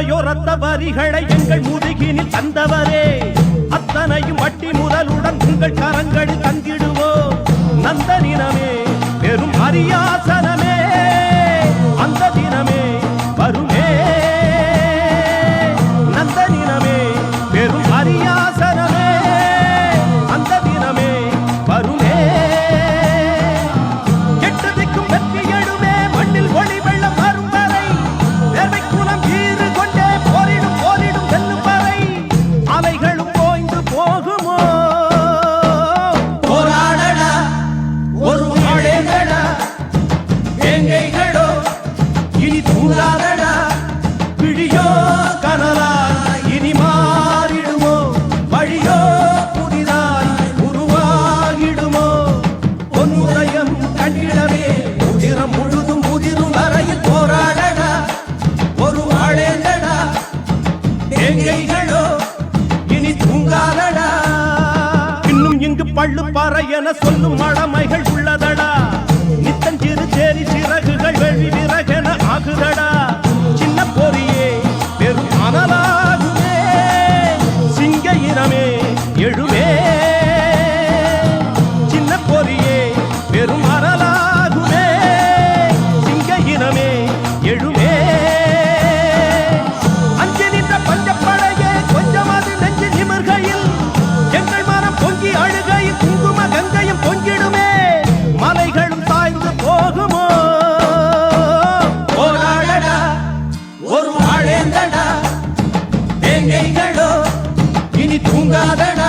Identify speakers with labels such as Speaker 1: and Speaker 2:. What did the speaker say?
Speaker 1: எத்தனையோ ரத்த வரிகளை எங்கள் முதுகினில் தந்தவரே, அத்தனையும் வட்டி முதலுடன் உங்கள் கரங்களில் தந்திடுவோம். நந்த தினமே பெரும் அரியாசனமே, அந்த தினமே வருமே. நந்த தினமே பெரும் அரியாசனமே, அந்த தினமே வருமே. எட்டதிக்கும் வெற்றி எழுமே, மண்ணில் ஒளி வெள்ளம் வரும் வரை, வேர்வை குலம் ஈறு கொண்டே போரிடும் போரிடும் வெல்லும் வரை, அலைகளும் ஓய்ந்து போகுமோ.
Speaker 2: போராடடா ஒரு நாளேடா, வேங்கைகளோ இனி தூங்காதடா,
Speaker 1: விழியோ கனலா இனி மாறிடுமோ, வழியோ புதிதாய் உருவாகிடுமோ. பொன்னுதயம் கண்டிடவே உதிரம் முழுதும் உதிரும் வரையில்
Speaker 2: போராடடா ஒரு நாளேடா, வேங்கைகளோ இனி தூங்காதடா.
Speaker 1: இன்னும் இங்கு பள்ளு பாறை என சொல்லும் மழமைகள் உள்ளதடா, நித்தஞ்சிறு சேரி சிறகுகள் வெள்ளி விறகென ஆகுதடா. சின்ன பொறியே பெரும் அனலாகுமே, சிங்க இனமே எழுவே. சின்ன பொறியே பெரும் அனலாகுமே, சிங்க இனமே எழுவே. அஞ்சு நின்ற பஞ்சப்படையே கொஞ்சம் அது நெஞ்சு நிமிர்கையில், எங்கள் மனம் பொங்கி அழுகையில் குங்கும கங்கையும் பொங்கிடுமே. மலைகளும் சாய்ந்து போகுமோ.
Speaker 2: போராடடா ஒரு நாளேடா, வேங்கைகளோ இனி தூங்காதடா.